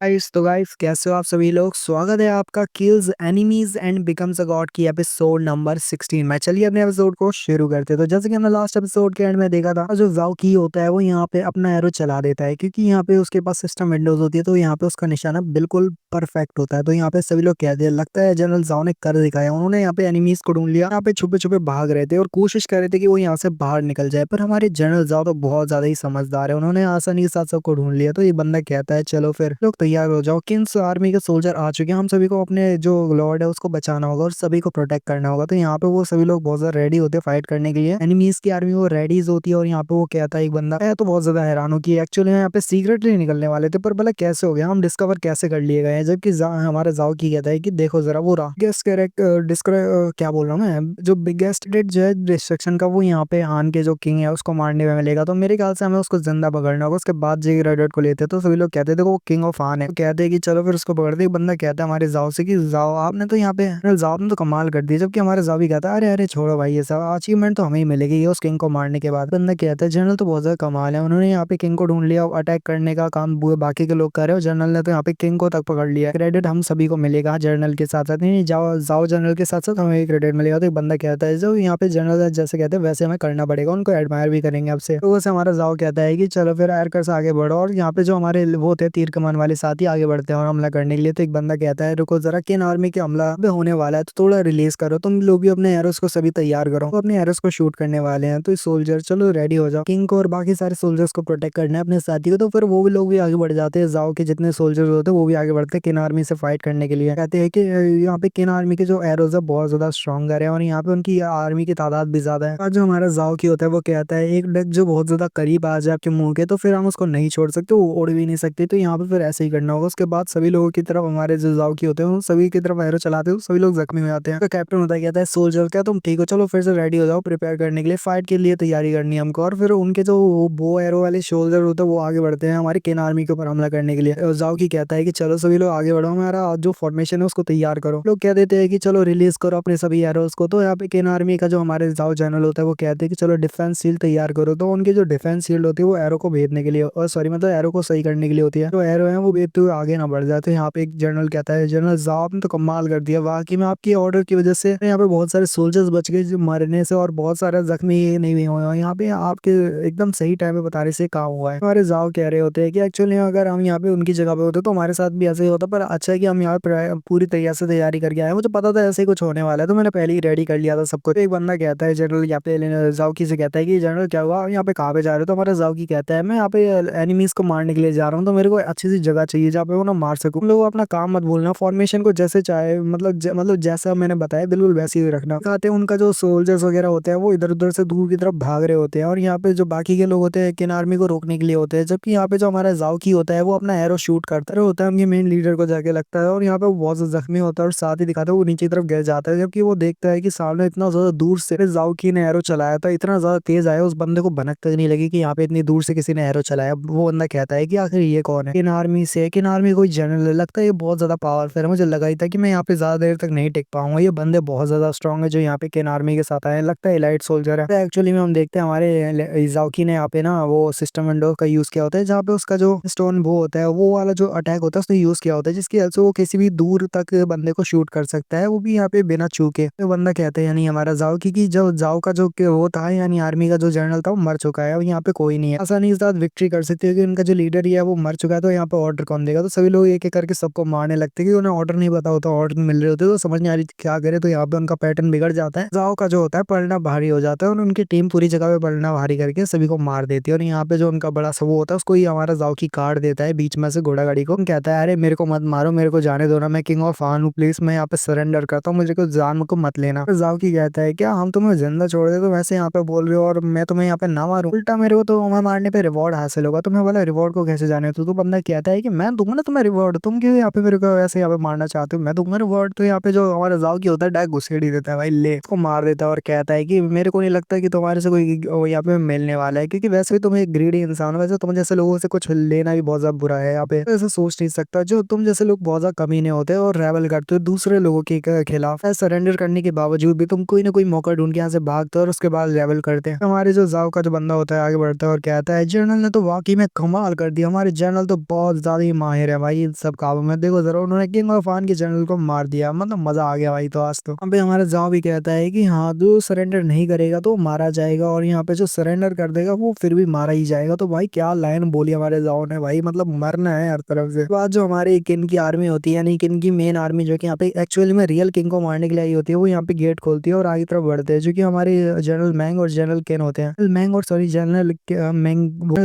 तो गाइस कैसे हो आप सभी लोग। स्वागत है आपका kills enemies and becomes a God की एपिसोड नंबर 16 में। चलिए अपने एपिसोड को शुरू करते हैं। तो जैसे कि हमने लास्ट एपिसोड के एंड में देखा था, जो जाओ की होता है वो यहाँ पे अपना एरो चला देता है, क्योंकि यहाँ पे उसके पास सिस्टम विंडोज होती है। तो यहाँ पे उसका निशाना बिल्कुल परफेक्ट होता है। तो यहाँ पे सभी लोग कहते हैं लगता है जनरल जाओ ने कर दिखाया। उन्होंने यहाँ पे एनिमीज को ढूंढ लिया, यहाँ पे छुपे छुपे भाग रहे थे और कोशिश कर रहे थे कि वो यहाँ से बाहर निकल जाए। पर हमारे जनरल जाओ तो बहुत ज्यादा ही समझदार है, उन्होंने आसानी के साथ सबको ढूंढ लिया। तो ये बंदा कहता है चलो फिर लोग तैयार हो जाओ, किन्स आर्मी के सोल्जर आ चुके हैं, हम सभी को अपने जो लॉर्ड है उसको बचाना होगा और सभी को प्रोटेक्ट करना होगा। तो यहाँ पे वो सभी लोग बहुत ज्यादा रेडी होते हैं फाइट करने के लिए। एनिमीज की आर्मी वो रेडीज होती है और यहाँ पे वो कहता है एक बंदा, मैं तो बहुत ज्यादा हैरान हूँ कि एक्चुअली यहाँ पे सीक्रेटली निकलने वाले थे, पर भला कैसे हो गया, हम डिस्कवर कैसे कर लिए गए हैं। जबकि हमारा जाओ की कहता है कि देखो जरा वो रहा बिगेस्ट क्या बोल रहा हूँ मैं, जो बिगेस्ट जो है डिस्ट्रक्शन का, वो यहाँ पे आन के जो किंग है उसको मारने में मिलेगा। तो मेरे ख्याल से हमें उसको जिंदा पकड़ना होगा, उसके बाद जी रेड को लेते हैं। तो सभी लोग कहते थे वो किंग ऑफ आन है, तो कहते हैं कि चलो फिर उसको पकड़ते। एक बंदा कहता है हमारे जाओ से कि जाओ आपने तो यहाँ पे जाओ ने तो कमाल कर दिया। जबकि हमारे जाओ भी कहता है अरे अरे छोड़ो भाई, ये सब अचीवमेंट तो हमें ही मिलेगी ये उस किंग को मारने के बाद। बंदा कहता है जनरल तो बहुत ज्यादा कमाल है, उन्होंने यहाँ पे किंग को ढूंढ लिया, अटैक करने का काम बाकी के लोग कर रहे हो, जनरल ने तो यहाँ पे किंग को तक पकड़ लिया, क्रेडिट हम सभी को मिलेगा जनरल के साथ साथ। नहीं जाओ जाओ जनरल के साथ साथ हमें क्रेडिट मिलेगा। तो एक बंदा कहता है जो यहाँ पे जनरल जैसे कहते हैं वैसे हमें करना पड़ेगा, उनको एडमायर भी करेंगे आपसे। तो वैसे हमारा जाओ कहता है कि चलो फिर एरकर से आगे बढ़ो, और यहाँ पे जो हमारे वो होते हैं तीर कमान वाले साथी आगे बढ़ते हैं और हमला करने के लिए। तो एक बंदा कहता है रुको जरा, किन आर्मी के हमला भी होने वाला है, तो थोड़ा रिलीज करो, तुम लोग भी अपने एरोस को सभी तैयार करो, तो अपने एरोस को शूट करने वाले हैं। तो सोल्जर चलो रेडी हो जाओ, किंग को और बाकी सारे सोल्जर्स को प्रोटेक्ट करना है अपने साथी को। तो फिर वो भी लोग भी आगे बढ़ जाते हैं, जाओ के जितने सोल्जर्स होते हैं वो भी आगे बढ़ते हैं किन आर्मी से फाइट करने के लिए। कहते हैं कि यहाँ पे किन आर्मी के जो एरोज है बहुत ज्यादा स्ट्रॉन्गर है और यहाँ पे उनकी आर्मी की तादाद भी ज्यादा है। और जो हमारा जाओ की होता है वो कहता है एक डक जो बहुत ज्यादा करीब आ जाए आपके मुंह के तो फिर हम उसको नहीं छोड़ सकते, वो उड़ भी नहीं सकते। तो यहाँ पे फिर ऐसे ही करना होगा। उसके बाद सभी लोगों की तरफ हमारे जो जाओ की होते हैं वो सभी की तरफ एरो चलाते हैं, सभी लोग जख्मी हो जाते हैं। तो कैप्टन होता है कहता है सोल्जर क्या तुम ठीक हो, चलो फिर से रेडी हो जाओ प्रिपेयर करने के लिए, फाइट के लिए तैयारी करनी है हमको। और फिर उनके जो बो एरो वाले सोल्जर होते हैं वो आगे बढ़ते हैं हमारे केन आर्मी के ऊपर हमला करने के लिए। और जाओ की कहता है कि चलो सभी लोग आगे बढ़ो, हमारा जो फॉर्मेशन है उसको तैयार करो। लोग कह देते हैं कि चलो रिलीज करो अपने सभी एरोस को। तो यहाँ पे केन आर्मी का जो हमारे जाओ जनरल होता है वो कहते हैं कि चलो डिफेंस शील्ड तैयार करो। तो उनकी जो डिफेंस शील्ड होती है वो एरो को भेदने के लिए, और सॉरी मतलब एरो को सही करने के लिए होती है। जो एरो है वो भेदते हुए आगे ना बढ़ जाए। तो यहाँ पे एक जनरल कहता है जनरल जाओ आपने तो कमाल कर दिया, वाकई में आपकी ऑर्डर की वजह से यहाँ पे बहुत सारे सोल्जर्स बच गए जो मरने से, और बहुत सारे जख्मी नहीं हुए हैं। यहाँ पे आपके एकदम सही टाइम पे बताने से काम हुआ है। हमारे जाओ कह रहे होते हैं कि एक्चुअली अगर हम यहाँ पे उनकी जगह पे होते तो हमारे साथ भी ऐसे ही होता, पर अच्छा है कि हम यहाँ पे पूरी तैयार से तैयारी करके आए, मुझे पता था ऐसे ही कुछ होने वाला है तो मैंने पहले ही रेडी कर लिया था सब कुछ। एक बंदा कहता है जनरल यहाँ पे जाओकी से कहता है कि जनरल क्या हुआ, यहाँ पे कहाँ पे जा रहे हो। तो हमारा जाओकी कहता है मैं यहाँ पे एनिमीज को मारने के लिए जा रहा हूँ, तो मेरे को अच्छी सी जगह चाहिए जहाँ पे वो ना मार सकूं। लोग अपना काम मत भूलना, फॉर्मेशन को जैसे चाहे मतलब जैसा मैंने बताया बिल्कुल वैसे ही रखना। कहते हैं उनका जो सोल्जर्स वगैरह होते हैं वो इधर उधर से दूर की तरफ भाग रहे होते हैं, और यहाँ पे जो बाकी के लोग होते हैं किन आर्मी को रोकने के लिए होते हैं। जबकि यहाँ पे जो हमारा जाओकी होता है वो अपना एरो शूट करता रहे होता है उनके मेन लीडर को जाके लगता है, और यहाँ पे वो बहुत ज्यादा जख्मी होता है और साथ ही दिखाता है वो नीचे की तरफ गिर जाता है। जबकि वो देखता है कि सामने इतना ज्यादा दूर से जाओकी ने एरो चलाया था, इतना ज्यादा तेज आया उस बंदे को भनक तक नहीं लगी कि यहाँ पे इतनी दूर से किसी ने एरो चलाया। वो बंदा कहता है कि आखिर ये कौन है, किन आर्मी से, किन आर्मी कोई जनरल लगता है, ये बहुत ज्यादा पावरफुल है, मुझे लगा ही था कि मैं यहाँ पे ज्यादा देर तक नहीं टिक पाऊंगा, ये बंदे बहुत ज्यादा स्ट्रॉन्ग है जो यहाँ पे किन आर्मी के साथ आए, लगता है एलाइट सोल्जर है। एक्चुअली में हम देखते हैं हमारे जाओकी ने यहाँ पे ना वो सिस्टम विंडो का यूज किया होता है, जहाँ पे उसका जो स्टोन वो होता है वो वाला जो अटैक होता है उसने यूज किया होता है, जिसकी हेल्प से वो किसी भी दूर तक बंदे को शूट कर सकता है, वो भी यहाँ पे बिना चूके। तो बंदा कहता है यानी हमारा जाओ की जो जाओ का जो वो था यानी आर्मी का जो जनरल था वो मर चुका है, और यहाँ पे कोई नहीं है आसानी के साथ विक्ट्री कर सकती है क्योंकि उनका जो लीडर ही है वो मर चुका है। तो यहाँ पे ऑर्डर कौन देगा, तो सभी लोग एक एक करके सबको मारने लगते हैं कि उन्हें ऑर्डर नहीं पता होता, ऑर्डर मिल रहे होते तो समझ नहीं आ रही थी क्या करे। तो यहाँ पे उनका पैटर्न बिगड़ जाता है, जाओ का जो होता है पलना भारी हो जाता है और उनकी टीम पूरी जगह पे पलना भारी करके सभी को मार देती है। और यहाँ पे जो उनका बड़ा सा वो होता है उसको ही हमारा जाओ की काट देता है बीच में से घोड़ा गाड़ी को, कहता है अरे मेरे को मत मारो, मेरे को जाने दो ना, मैं किंग ऑफ आन हूँ, प्लीज मैं यहाँ पे सरेंडर करता हूँ, मुझे को जान को मत लेना। तो जाओ की कहता है क्या हम तुम्हें जिंदा छोड़ दे, तो वैसे यहाँ पे बोल रहे हो और मैं तुम्हें यहाँ पे ना मारूं, उल्टा मेरे को तो मैं मारने पे रिवॉर्ड हासिल होगा। तुम्हें बोला रिवॉर्ड को कैसे जाने, तो बंदा कहता है कि मैं दूंगा ना तुम्हें रिवॉर्ड, तुम क्यों यहाँ पे मेरे को वैसे यहाँ पे मारना चाहते हो, मैं दूंगा रिवॉर्ड। तो यहाँ पे जो हमारा जाओ की होता है डायरेक्ट घुसेड़ ही देता है भाई, ले उसको मार देता है और कहता है कि मेरे को नहीं लगता कि तुम्हारे से कोई यहाँ पे मिलने वाला है, क्योंकि वैसे भी तुम एक ग्रीडी इंसान हो, वैसे तुम जैसे लोगों से कुछ लेना भी बहुत ज्यादा बुरा है, यहाँ पे ऐसे सोच नहीं सकता। जो तुम जैसे लोग बहुत ज्यादा कमीने होते हैं और रेबल करते हो दूसरे लोगों के खिलाफ। सरेंडर करने के बावजूद भी तुम कोई ना कोई मौका ढूंढ के यहाँ से भागते हो और उसके बाद रेबल करते हैं। हमारे जो जाओ का जो बंदा होता है आगे बढ़ता है और कहता है जनरल ने तो वाकई में कमाल कर दिया, हमारे जनरल तो बहुत ज्यादा ही माहिर है भाई इन सब कामों में। देखो जरा उन्होंने किंग ऑफ आन के जनरल को मार दिया, मतलब मजा आ गया भाई। तो आज तो यहाँ पे हमारा जाओ भी कहता है कि हाँ जो सरेंडर नहीं करेगा तो मारा जाएगा, और यहाँ पे जो सरेंडर कर देगा वो फिर भी मारा ही जाएगा। तो भाई क्या लाइन बोली हमारे जाओ ने भाई, मतलब मरना है हर तरफ से। बाद जो हमारे किंग की आर्मी होती है, यानी किंग की मेन आर्मी जो कि यहाँ पे एक्चुअली में रियल किंग को मारने के लिए आई होती है, वो यहाँ पे गेट खोलती है और आगे तरफ बढ़ते हैं। जो कि हमारे जनरल मैंग और जनरल केन होते हैं। मैंग और सॉरी जनरल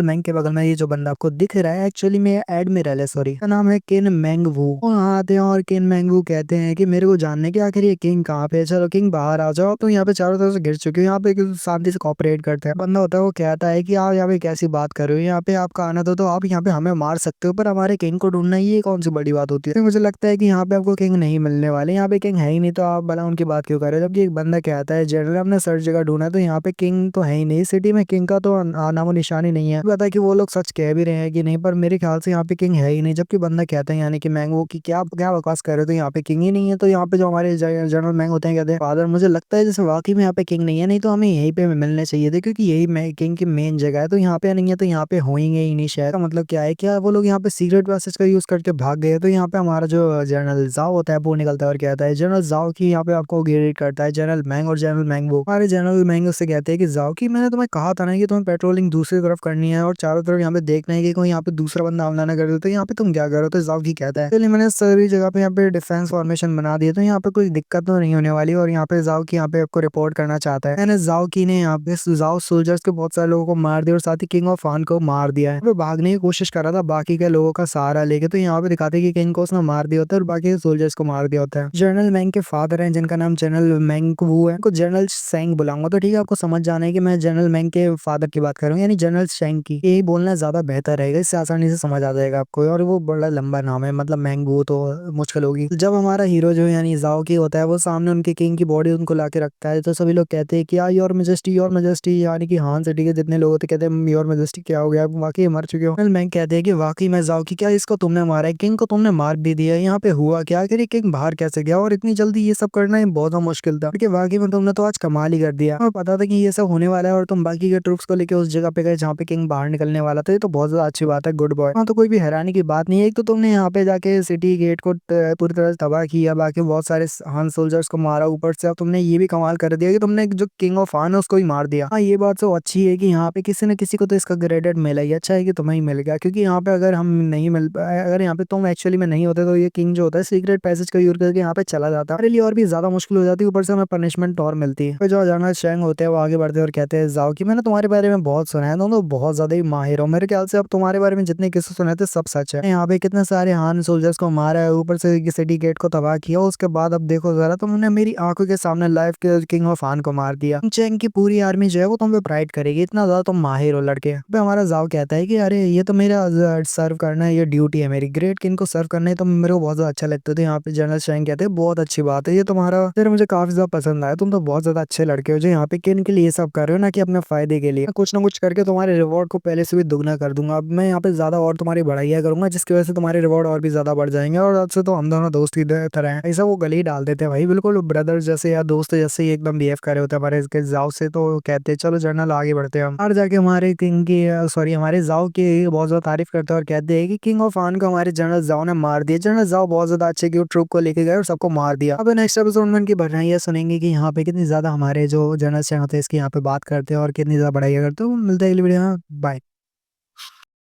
मैंग के बगल में ये जो बंदा आपको दिख रहा है एक्चुअली में एडमिरल है, सॉरी, का नाम है केन मैंग वू। वो यहाँ आते हैं और केन मैंग वू कहते हैं कि मेरे को जानने के आखिर ये किंग कहाँ पे है, चलो किंग बाहर आ जाओ। तो यहाँ पे चारों तरफ से घिर चुके हो, यहाँ पे शांति से कॉपरेट करते हैं। बंदा होता है वो कहता है कि आप यहाँ पे कैसी बात कर रहे हो, यहाँ पे आपका आना तो आप यहाँ पे हमें मार सकते हो, पर हमारे किंग को ढूंढना ये कौन सी बड़ी बात होती है। तो मुझे लगता है कि यहाँ पे आपको किंग नहीं मिलने वाले, यहाँ पे किंग है ही नहीं, तो आप भला उनकी बात क्यों कर रहे हो। जबकि एक बंदा कहता है जनरल हमने सर्च जगह ढूंढा तो यहाँ पे किंग तो है ही नहीं, सिटी में किंग का तो नामो निशान ही नहीं है। पता है कि वो लोग सच कह भी रहे हैं कि नहीं, पर मेरे ख्याल से यहाँ पे किंग है ही नहीं। जबकि बंदा कहता है यानी कि मैंगो की क्या क्या बकवास कर रहे हो, तो यहाँ पे किंग ही नहीं है। तो यहाँ पे जो हमारे जनरल मैंग होते हैं कहते हैं फादर मुझे लगता है जैसे वाकई में यहाँ पे किंग नहीं है, नहीं तो हमें यहीं पे मिलने चाहिए थे, क्योंकि यही किंग की मेन जगह है। तो यहाँ पे नहीं है तो यहाँ पे होंगे ही नहीं शायद। मतलब क्या है, क्या वो लोग यहाँ पे सीक्रेट पैसेज का यूज करके भाग गए। तो यहाँ पे हमारा जो जनरल जाओ होता है वो निकलता है और कहता है जनरल जाओ की यहाँ पे आपको ग्रेड करता है जनरल मैंग और जनरल मैंगो। हमारे जनरल मैंगो से कहते हैं कि जाओ की मैंने तुम्हें कहा था ना कि तुम्हें पेट्रोलिंग दूसरी तरफ करनी है और चारों तरफ यहाँ पे देखना है कि कोई यहाँ पे दूसरा बंदा हमला ना कर दे, तो यहाँ पे तुम क्या करो। तो जाओ की कहता है चलिए मैंने सारी जगह पे यहाँ पे डिफेंस फॉर्मेशन बना दिया, तो यहाँ पे कोई दिक्कत तो नहीं होने वाली। और यहाँ पे जाओ की यहाँ पे आपको रिपोर्ट करना चाहता है। मैंने जाओ की ने यहाँ पे जाओ सोल्जर्स के बहुत सारे लोगों को मार दिया और साथ ही किंग ऑफ आन को मार दिया है। वो भागने की कोशिश कर रहा था बाकी के लोगों का सहारा लेके, तो यहाँ पे दिखाते हैं कि किंग को उसने मार दिया होता है और बाकी सोल्जर्स को मार दिया होता है। जनरल मैंग के फादर हैं जिनका नाम जनरल मैंग वू है, जनरल सेंग बुलाऊंगा तो ठीक है, आपको समझ जाना है कि मैं जनरल मैंग के फादर की बात कर रहा हूँ, यानी जनरल शेंग की। यही बोलना ज्यादा बेहतर रहेगा, इससे आसानी से समझ आ जाएगा आपको। और वो बड़ा लंबा नाम है, मतलब मैंग वू तो मुश्किल होगी। जब हमारा हीरो जो यानी जाओ की होता है वो सामने उनके किंग की बॉडी उनको लाके रखता है, तो सभी लोग कहते हैं कि योर मेजेस्टी, यानी कि हान सिटी के जितने लोग होते कहते हैं योर मेजेस्टी क्या हो गया, वाकई मर चुके हो। मैंग कहते हैं कि वाकई मैं जाओ की क्या इसको तुमने मारा है, किंग को तुमने मार भी दिया, यहाँ पे हुआ क्या, आखिर ये किंग बाहर कैसे गया और इतनी जल्दी ये सब करना ही बहुत मुश्किल था, क्योंकि वाकई में तुमने तो आज कमाल ही कर दिया। और पता था कि ये सब होने वाला है और तुम बाकी के ट्रूप्स को लेके उस जगह पे गए जहाँ पे किंग बाहर निकलने वाला था, ये तो बहुत ज्यादा अच्छी बात है, गुड बॉय। हाँ तो कोई भी हैरानी की बात नहीं है। एक तो तुमने यहाँ पे जाके सिटी गेट को पूरी तरह से तबाह किया, बाकी बहुत सारे हान सोल्जर्स को मारा, ऊपर से अब तुमने ये भी कमाल कर दिया कि तुमने जो किंग ऑफ हान है उसको ही मार दिया। हाँ ये बात तो अच्छी है कि यहाँ पे किसी न किसी को तो इसका ग्रेडेड मिला ही, अच्छा है कि तुम्हें ही मिल गया, क्योंकि यहाँ पे अगर हम नहीं मिल पाए, अगर यहाँ पे तुम एक्चुअली में नहीं होते तो ये किंग जो होता है सीक्रेट पैसेज का यूज करके यहाँ पे चला जाता, मेरे लिए और भी ज्यादा मुश्किल हो जाती, ऊपर से हमें पनिशमेंट और मिलती है। जो जनरल शेंग होते हैं वो आगे बढ़ते और कहते हैं जाओ कि मैंने तुम्हारे बारे में बहुत सुना है, तुम तो बहुत ज्यादा ही माहिर हो, मेरे ख्याल से अब तुम्हारे बारे में जितने किस्से सुने थे सब सच है। यहाँ पे कितने सारे हान सोल्जर्स को मारा है, ऊपर से सिटी गेट को तबाह किया, उसके बाद अब देखो जरा तुमने मेरी आंखों के सामने लाइव के किंग ऑफ हान को मार दिया। चेंग की पूरी आर्मी जो है वो तुम पे प्राइड करेगी, इतना ज्यादा तुम माहिर हो लड़के। पे हमारा जाओ कहता है कि अरे ये तो मेरा सर्व करना है, ये ड्यूटी है मेरी, ग्रेट किंग को सर्व करना है, तो मेरे को बहुत ज्यादा अच्छा लगता है। तो यहाँ पे जनरल शेंग कहते हैं बहुत अच्छी बात है, ये तुम्हारा फिर मुझे काफी ज्यादा पसंद आया, तुम तो बहुत ज्यादा अच्छे लड़के हो जो यहाँ पे किंग के लिए सब कर रहे हो, ना कि अपने फायदे के लिए। कुछ ना कुछ करके तुम्हारे रिवॉर्ड को पहले से भी दुगना कर दूंगा, अब मैं यहाँ पे ज्यादा और तुम्हारी बढ़ाइया करूंगा, जिसकी वजह से तुम्हारे रिवॉर्ड और भी ज्यादा बढ़ जाएंगे, और अब से तो हम दोनों दोस्त की तरह हैं। ऐसा वो गली डाल देते हैं भाई, बिल्कुल ब्रदर जैसे या दोस्त जैसे ही एकदम बिहेव कर रहे होते हैं हमारे इसके जाओ से। तो कहते हैं चलो जनरल आगे बढ़ते हैं हम, और जाके हमारे किंग की सॉरी हमारे जाओ की बहुत ज्यादा तारीफ करते हैं और कहते हैं कि किंग ऑफ आन को हमारे जनरल जाओ ने मार दिया। जनरल जाओ बहुत ज्यादा अच्छे की ट्रूप को लेके गए और सबको मार दिया। अब नेक्स्ट एपिसोड में इनकी बढ़ाइयाँ सुनेंगे कि यहाँ पे कितनी ज्यादा हमारे जो जनरल होते हैं इसकी यहाँ पे बात करते हैं और कितनी ज्यादा बढ़ाइयाँ करते हैं। मिलते हैं अगली वीडियो में, बाय।